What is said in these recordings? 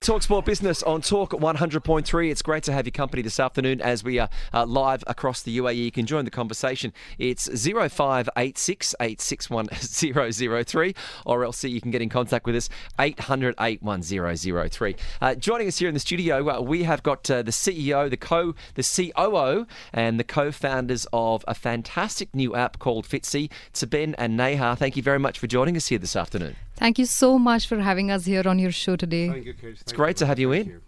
Talk Sport Business on Talk 100.3. It's great to have your company this afternoon as we are live across the UAE. You can join the conversation. It's 0586 861 003, or else you can get in contact with us 800 81003. Joining us here in the studio, we have got the CEO, the COO, and the co-founders of a fantastic new app called Fitze, Ben and Neha. Thank you very much for joining us here this afternoon. Thank you so much for having us here on your show today. Thank you, Kate. It's great to have you in.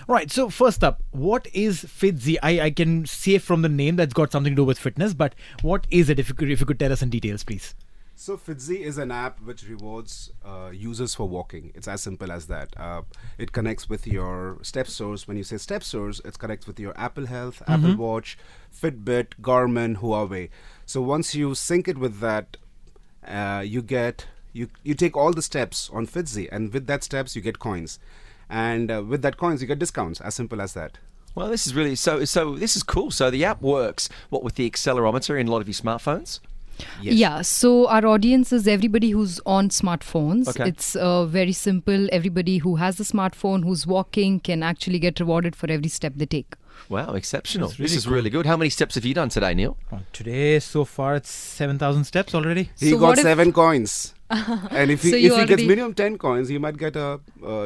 Right, so first up, what is Fitze? I can say from the name that's got something to do with fitness, but what is it? If you could tell us in details, please. So Fitze is an app which rewards users for walking. It's as simple as that. It connects with your step stores. When you say step stores, it connects with your Apple Health, Apple Watch, Fitbit, Garmin, Huawei. So once you sync it with that, you take all the steps on Fitze, and with that steps you get coins, and with that coins you get discounts. As simple as that. Well, this is really so. This is cool. So the app works with the accelerometer in a lot of your smartphones. Yes. Yeah, so our audience is everybody who's on smartphones. Okay. It's very simple. Everybody who has a smartphone, who's walking, can actually get rewarded for every step they take. Wow, exceptional. That's really This is cool. really good. How many steps have you done today, Neil? Today, so far, it's 7,000 steps already. He So got what if- 7 coins. And if he So you gets already- minimum 10 coins, he might get a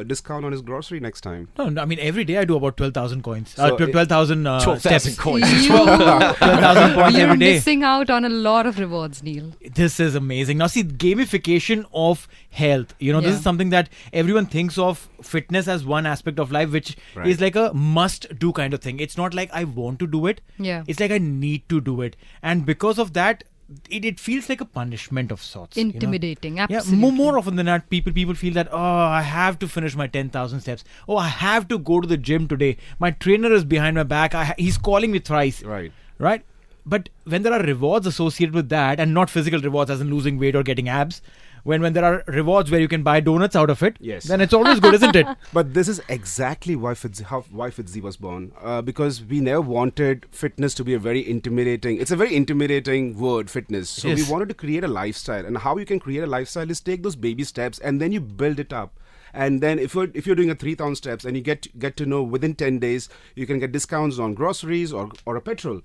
discount on his grocery next time. No, I mean, every day I do about 12,000 coins. So 12,000 12,000 steps. coins. You, 12,000 points you're every day. missing out on a lot of rewards, Neil. This is amazing. Now, see, gamification of health. This Yeah. is something that everyone thinks of fitness as one aspect of life, which Right. is like a must-do kind of thing. It's not like I want to do it. Yeah. It's like I need to do it. And because of that, it feels like a punishment of sorts. Intimidating, Yeah, absolutely. more often than not, people feel that, I have to finish my 10,000 steps. Oh, I have to go to the gym today. My trainer is behind my back. He's calling me thrice. Right. Right? But when there are rewards associated with that, and not physical rewards as in losing weight or getting abs, when there are rewards where you can buy donuts out of it, Yes. then it's always good, isn't it? But this is exactly why Fitze was born. Because we never wanted fitness to be it's a very intimidating word, fitness. So Yes. we wanted to create a lifestyle. And how you can create a lifestyle is take those baby steps and then you build it up. And then if you're doing a 3,000 steps and you get to know within 10 days you can get discounts on groceries or a petrol.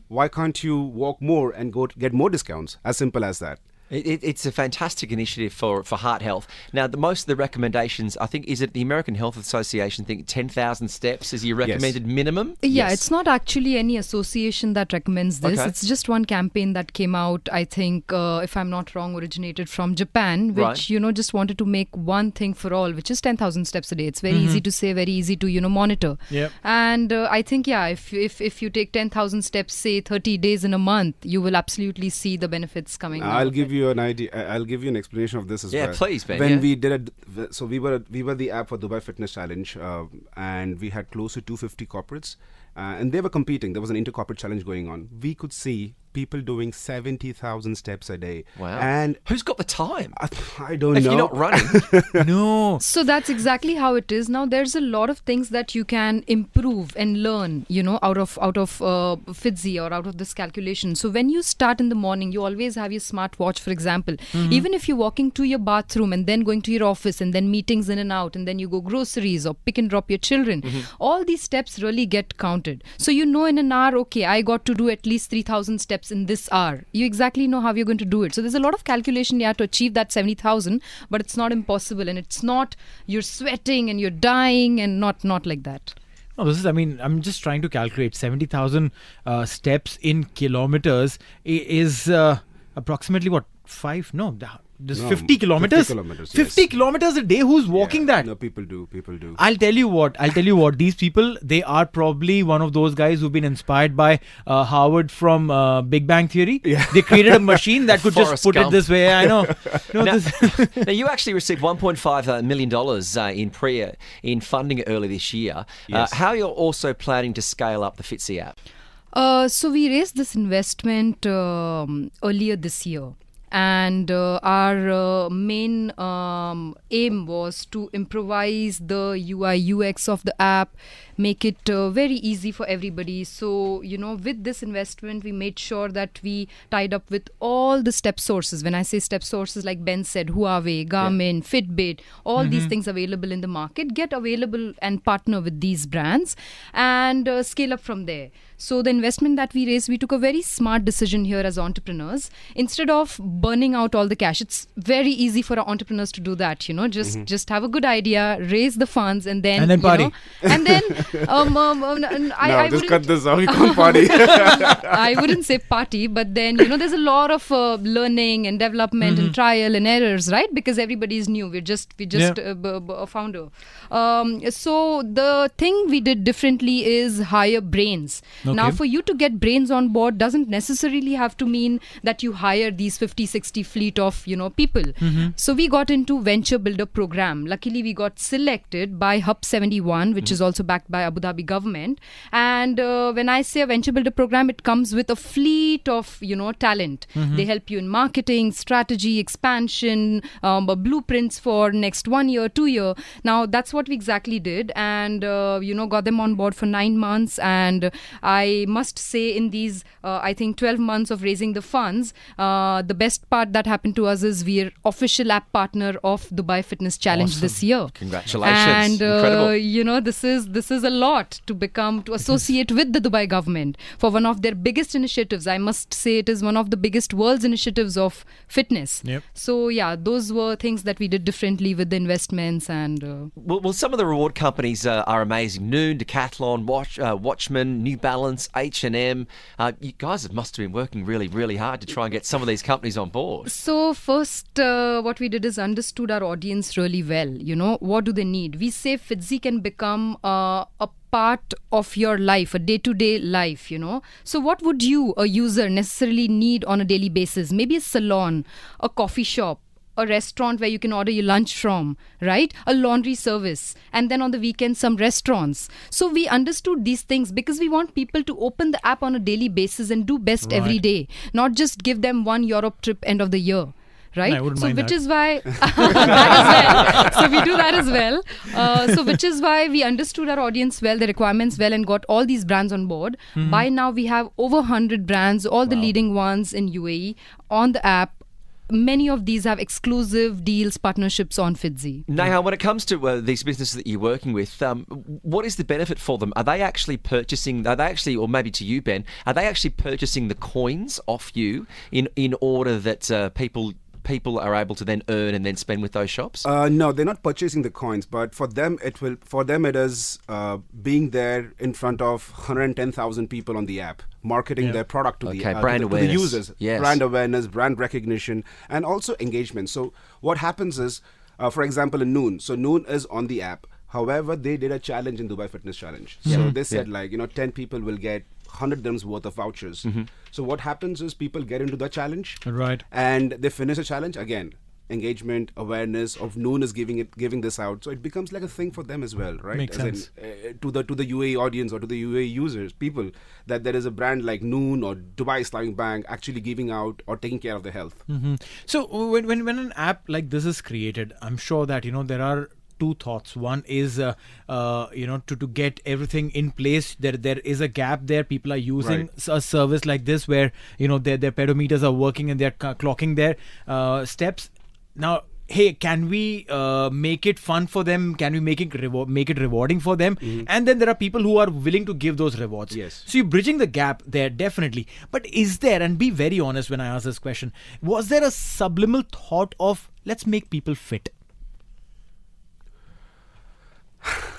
Why can't you walk more and get more discounts? As simple as that. It's a fantastic initiative for heart health. Now, most of the recommendations, I think, is it the American Health Association think 10,000 steps is your recommended minimum? Yeah, Yes. it's not actually any association that recommends this. Okay. It's just one campaign that came out, I think, if I'm not wrong, originated from Japan, which, Right. just wanted to make one thing for all, which is 10,000 steps a day. It's very easy to say, very easy to, monitor. Yep. And I think, if you take 10,000 steps, say 30 days in a month, you will absolutely see the benefits coming out I'll of give it. you an idea. I'll give you an explanation of this as Yeah, well. please, Ben, When yeah. we did it, so we were the app for Dubai Fitness Challenge, and we had close to 250 corporates, and they were competing. There was an inter-corporate challenge going on. We could see people doing 70,000 steps a day. Wow. And Who's got the time? I don't If know. you're not running. No. So that's exactly how it is. Now there's a lot of things that you can improve and learn, out of Fitze or out of this calculation. So when you start in the morning, you always have your smartwatch, for example. Even if you're walking to your bathroom and then going to your office and then meetings in and out and then you go groceries or pick and drop your children, all these steps really get counted. So in an hour, okay, I got to do at least 3,000 steps in this hour. You exactly know how you're going to do it. So there's a lot of calculation you have to achieve that 70,000, but it's not impossible, and it's not you're sweating and you're dying and not like that. No, I'm just trying to calculate 70,000 steps in kilometers is approximately what? 5? No, this No, 50 kilometers. 50 kilometers, 50 yes. kilometers a day. Who's walking that? No, people do. I'll tell you what. These people, they are probably one of those guys who've been inspired by Howard from Big Bang Theory. Yeah. They created a machine that could Forrest just put Gump. it this way. I know. Now, This- now, you actually received $1.5 million in funding early this year. Yes. How you're also planning to scale up the Fitze app? So we raised this investment earlier this year. and our main aim was to improvise the UI UX of the app, make it very easy for everybody. So, with this investment, we made sure that we tied up with all the step sources. When I say step sources, like Ben said, Huawei, Garmin, Fitbit, all these things available in the market, get available and partner with these brands and scale up from there. So the investment that we raised, we took a very smart decision here as entrepreneurs. Instead of burning out all the cash, it's very easy for our entrepreneurs to do that. Just have a good idea, raise the funds, and then party. And then I just cut this out. You can't party. I wouldn't say party, but then there's a lot of learning and development and trial and errors, right? Because everybody is new. We just a founder. So the thing we did differently is hire brains. Okay. Now, for you to get brains on board doesn't necessarily have to mean that you hire these 50, 60 fleet of people. So we got into venture builder program. Luckily, we got selected by Hub 71, which is also backed by Abu Dhabi government. And when I say a venture builder program, it comes with a fleet of talent. They help you in marketing, strategy, expansion, blueprints for next 1 year, 2 year. Now that's what we exactly did, and got them on board for 9 months. And I must say, in these I think 12 months of raising the funds, the best part that happened to us is we're official app partner of Dubai Fitness Challenge this year. Congratulations. And Incredible. this is a lot to associate with the Dubai government for one of their biggest initiatives. I must say it is one of the biggest world's initiatives of fitness. Yep. So yeah, those were things that we did differently with the investments. And Well, some of the reward companies are amazing. Noon, Decathlon, Watchman, New Balance, H&M. You guys must have been working really, really hard to try and get some of these companies on board. So first, what we did is understood our audience really well. What do they need? We say Fitze can become a part of your life, a day-to-day life, So what would you, a user, necessarily need on a daily basis? Maybe a salon, a coffee shop, a restaurant where you can order your lunch from, right? A laundry service. And then on the weekend, some restaurants. So we understood these things because we want people to open the app on a daily basis and do best every day, not just give them one Europe trip end of the year. Right? I wouldn't So mind which that. is why that as well. So we do that as well. So which is why we understood our audience well, the requirements well, and got all these brands on board. By now we have over 100 brands, all the leading ones in UAE on the app. Many of these have exclusive deals, partnerships on Fitze. Neha, when it comes to these businesses that you're working with, what is the benefit for them? Are they actually, or maybe to you, Ben, are they actually purchasing the coins off you in order that people are able to then earn and then spend with those shops? No, they're not purchasing the coins, but for them it is being there in front of 110,000 people on the app, marketing their product to brand to awareness. the users. Yes. Brand awareness, brand recognition, and also engagement. So what happens is, for example, in Noon. So Noon is on the app. However, they did a challenge in Dubai Fitness Challenge. So they said 10 people will get 100 dirhams worth of vouchers. So what happens is people get into the challenge, Right. and they finish a challenge again. Engagement, awareness of Noon is giving this out, so it becomes like a thing for them as well, right? Makes sense. To the UAE audience or to the UAE users, people, that there is a brand like Noon or Dubai Islamic Bank actually giving out or taking care of their health. So when an app like this is created, I'm sure that there are two thoughts. One is to get everything in place. There is a gap there. People are using a service like this where their pedometers are working and they're clocking their steps. Now, hey, can we make it fun for them? Can we make it rewarding for them? And then there are people who are willing to give those rewards. Yes. So you're bridging the gap there, definitely. But is there, and be very honest when I ask this question, was there a subliminal thought of let's make people fit?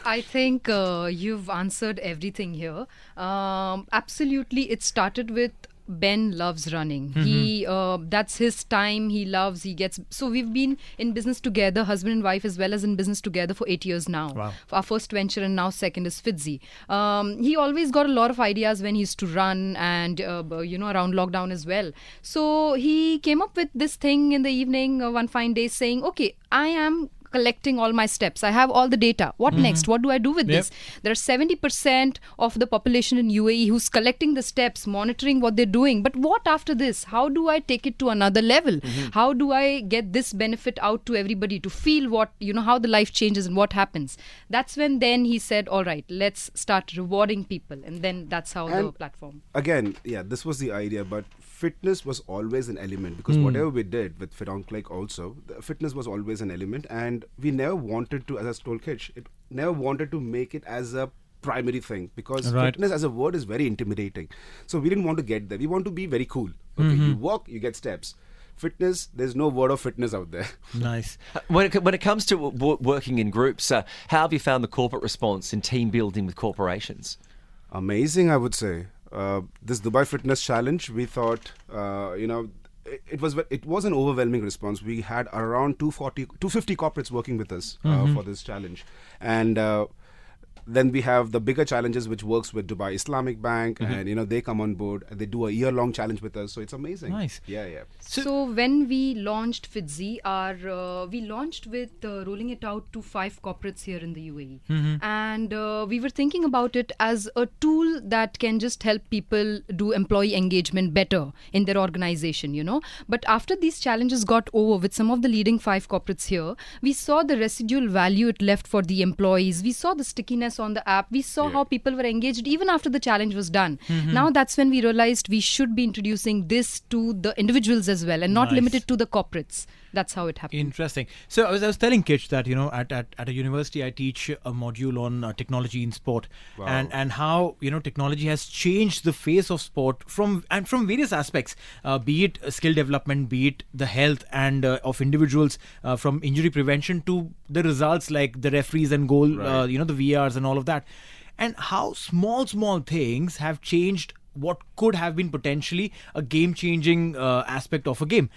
I think you've answered everything here. Absolutely, it started with Ben loves running. He that's his time. He loves. He gets. So we've been in business together, husband and wife, as well as in business together for 8 years now. Wow. Our first venture and now second is Fitze. He always got a lot of ideas when he used to run and around lockdown as well. So he came up with this thing in the evening one fine day saying, "Okay, I am collecting all my steps. I have all the data. What next? What do I do with Yep. this? There are 70% of the population in UAE who's collecting the steps, monitoring what they're doing. But what after this? How do I take it to another level? How do I get this benefit out to everybody to feel what, how the life changes and what happens? That's when then he said, all right, let's start rewarding people. And then that's how the And platform. Again, yeah, this was the idea, but fitness was always an element because whatever we did with Fit on Click also, the fitness was always an element, and we never wanted to, as I told Kitch, it never wanted to make it as a primary thing because Right. fitness as a word is very intimidating. So we didn't want to get there. We want to be very cool. Okay, you walk, you get steps. Fitness, there's no word of fitness out there. Nice. When it comes to working in groups, how have you found the corporate response in team building with corporations? Amazing, I would say. This Dubai Fitness Challenge, we thought, it was an overwhelming response. We had around 250 corporates working with us for this challenge, and then we have the bigger challenges which works with Dubai Islamic Bank, and they come on board and they do a year-long challenge with us. So it's amazing. Nice. Yeah. So when we launched Fitze, we launched with rolling it out to 5 corporates here in the UAE, and we were thinking about it as a tool that can just help people do employee engagement better in their organization, But after these challenges got over with some of the leading 5 corporates here, we saw the residual value it left for the employees. We saw the stickiness on the app. We saw how people were engaged even after the challenge was done. Now that's when we realized we should be introducing this to the individuals as well and not Nice. limited to the corporates. That's how it happened. Interesting. So I was telling Kitch that at a university I teach a module on technology in sport, Wow. and how technology has changed the face of sport from various aspects, be it skill development, be it the health and of individuals, from injury prevention to the results like the referees and goal, Right. the VRs and all of that, and how small things have changed what could have been potentially a game-changing aspect of a game.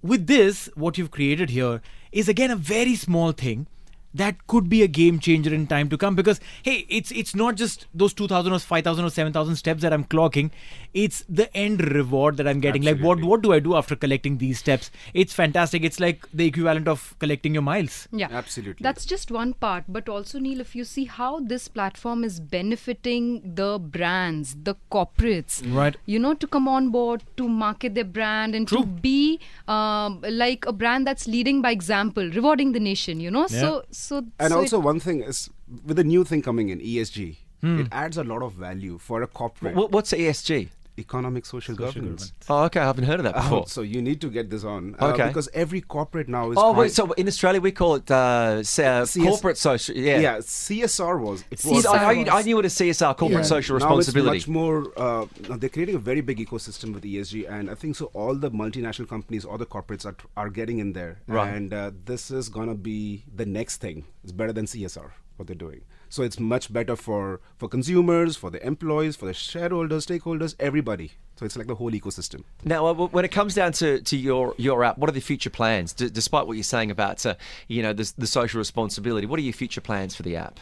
With this, what you've created here is again a very small thing that could be a game changer in time to come, because hey, it's not just those 2,000 or 5,000 or 7,000 steps that I'm clocking, it's the end reward that I'm getting. Absolutely. Like what do I do after collecting these steps? It's fantastic. It's like the equivalent of collecting your miles. Yeah, Absolutely. That's just one part. But also, Neil, if you see how this platform is benefiting the brands, the corporates, Right. to come on board, to market their brand and True. to be like a brand that's leading by example, rewarding the nation, And so also one thing is, with the new thing coming in, ESG, it adds a lot of value for a corporate. What's ESG? Economic social governance. Oh, okay, I haven't heard of that before. So you need to get this on. Okay. Because every corporate now is. Oh, trying- wait, so in Australia we call it corporate social. Yeah, CSR was. It CSR was. I knew what a CSR, corporate social responsibility. Now it's much more. Now they're creating a very big ecosystem with ESG, and I think so. All the multinational companies, all the corporates are getting in there, Right. and this is gonna be the next thing. It's better than CSR what they're doing. So it's much better for consumers, for the employees, for the shareholders, stakeholders, everybody. So it's like the whole ecosystem. Now, when it comes down to your app, what are the future plans? Despite what you're saying about the social responsibility, what are your future plans for the app?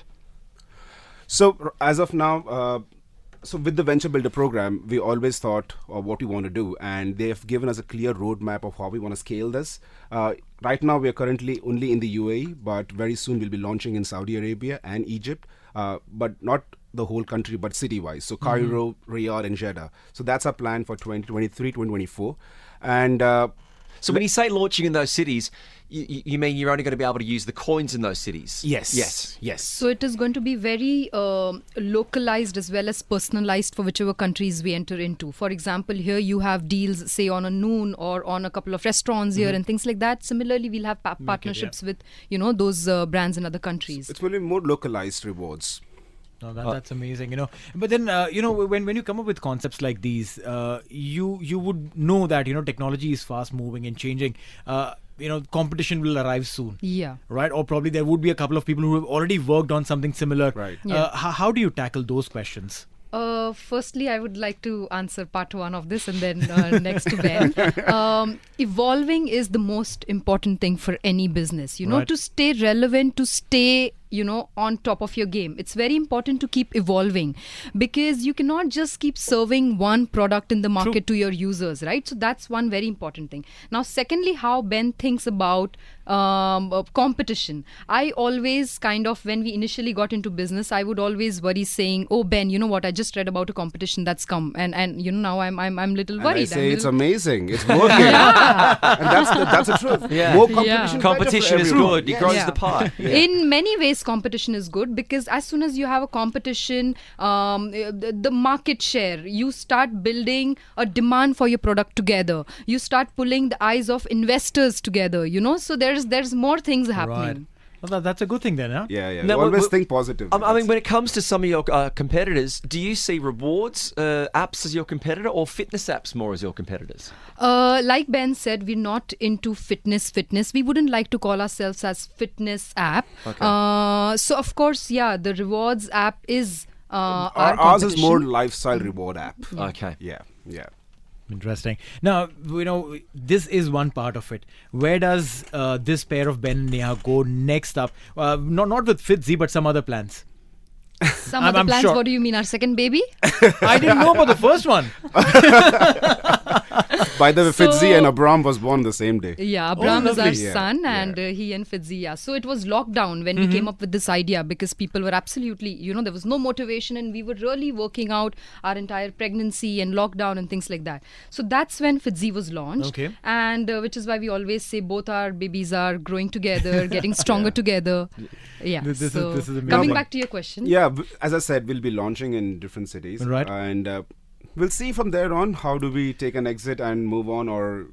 So as of now, so with the Venture Builder program, we always thought of what we want to do, and they have given us a clear roadmap of how we want to scale this. Right now, we are currently only in the UAE, but very soon we'll be launching in Saudi Arabia and Egypt, but not the whole country, but city-wise. So Cairo, Riyadh, and Jeddah. So that's our plan for 2023, 2024. And So when you say launching in those cities, you mean you're only going to be able to use the coins in those cities? yes. So it is going to be very localized as well as personalized for whichever countries we enter into. For example, here you have deals, say on a Noon or on a couple of restaurants here and things like that. Similarly, we'll have partnerships with those brands in other countries. It's going to be more localized rewards. No, that's amazing, But then, when you come up with concepts like these, you would know that technology is fast moving and changing. Competition will arrive soon. Yeah. Right, or probably there would be a couple of people who have already worked on something similar. Right. Yeah. How do you tackle those questions? Firstly, I would like to answer part 1 of this and then next to Ben. Evolving is the most important thing for any business, Right. to stay relevant, to stay on top of your game. It's very important to keep evolving, because you cannot just keep serving one product in the market to your users, right? So that's one very important thing. Now, secondly, how Ben thinks about competition. I always kind of, when we initially got into business, I would always worry saying, oh Ben, you know what, I just read about a competition that's come, and now I'm little worried. I say it's little... amazing, it's working. And that's the truth. More competition, competition is good. It grows the pie. In many ways, competition is good, because as soon as you have a competition, the market share, you start building a demand for your product together. You start pulling the eyes of investors together, so there's more things happening. Right. Well, that's a good thing then, huh? Yeah. Now, always think positive. I mean, when it comes to some of your competitors, do you see rewards apps as your competitor, or fitness apps more as your competitors? Like Ben said, we're not into fitness. We wouldn't like to call ourselves as fitness app. Okay. So of course, the rewards app is ours is more lifestyle reward app. Okay. Yeah. Interesting. Now, this is one part of it. Where does this pair of Ben and Neha go next up? Not with Fitze, but some other plans. Some other plans? Sure. What do you mean? Our second baby? I didn't know about the first one. By the way, Fitze and Abram was born the same day. Yeah, Abram is our son, and he and Fitze. So it was lockdown when we came up with this idea, because people were absolutely, there was no motivation, and we were really working out our entire pregnancy and lockdown and things like that. So that's when Fitze was launched, and which is why we always say both our babies are growing together, getting stronger together. Yeah. This is amazing. Coming back to your question. Yeah, as I said, we'll be launching in different cities, right? And we'll see from there on how do we take an exit and move on, or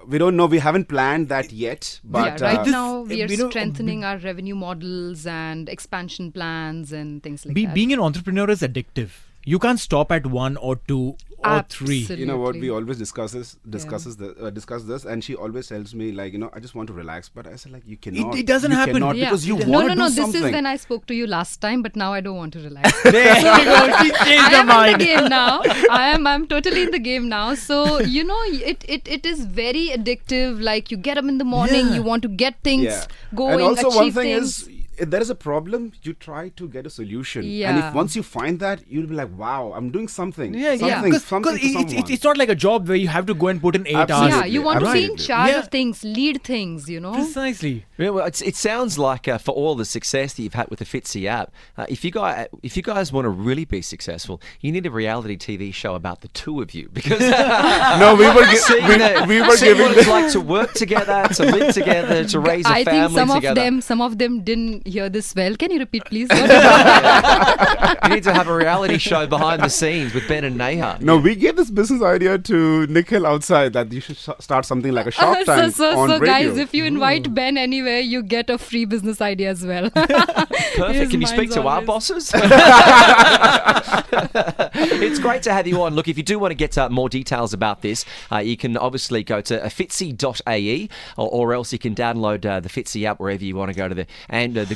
we don't know. We haven't planned that yet. But right now we are strengthening our revenue models and expansion plans and things like that. Being an entrepreneur is addictive. You can't stop at 1 or 2 or 3. You know what? We always discuss this, and she always tells me, like, I just want to relax. But I said, like, you cannot. It doesn't happen because you want to do something. This is when I spoke to you last time, but now I don't want to relax. I am in the game now. I'm totally in the game now. So it is very addictive. Like, you get up in the morning, you want to get things going. And also, achieve one thing things. is, if there is a problem, you try to get a solution. Yeah. And if once you find that, you'll be like, wow, I'm doing something. Because it's not like a job where you have to go and put in 8 hours. Yeah, you want to be in charge of things, lead things, Precisely. Yeah, well, it sounds like for all the success that you've had with the Fitze app, if you guys want to really be successful, you need a reality TV show about the two of you, because no, we were giving what it's like to work together, to live together, to raise a family together. I think some of them didn't hear this well. Can you repeat, please? You need to have a reality show behind the scenes with Ben and Neha. No, we gave this business idea to Nikhil outside that you should start something like a Shark Tank on radio. Guys, if you invite Ben anywhere, you get a free business idea as well. Perfect. Can you speak to our bosses? It's great to have you on. Look, if you do want to get more details about this, you can obviously go to fitze.ae, or else you can download the Fitze app wherever you want to go to the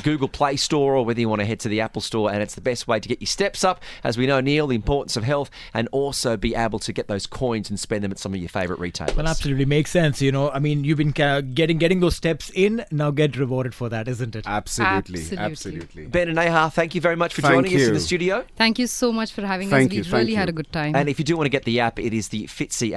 Google Play Store, or whether you want to head to the Apple Store, and it's the best way to get your steps up. As we know, Neil, the importance of health, and also be able to get those coins and spend them at some of your favourite retailers. Well, absolutely makes sense. I mean, you've been getting those steps in, now get rewarded for that, isn't it? Absolutely. Ben and Neha, thank you very much for joining us in the studio. Thank you so much for having us. We really had a good time. And if you do want to get the app, it is the Fitze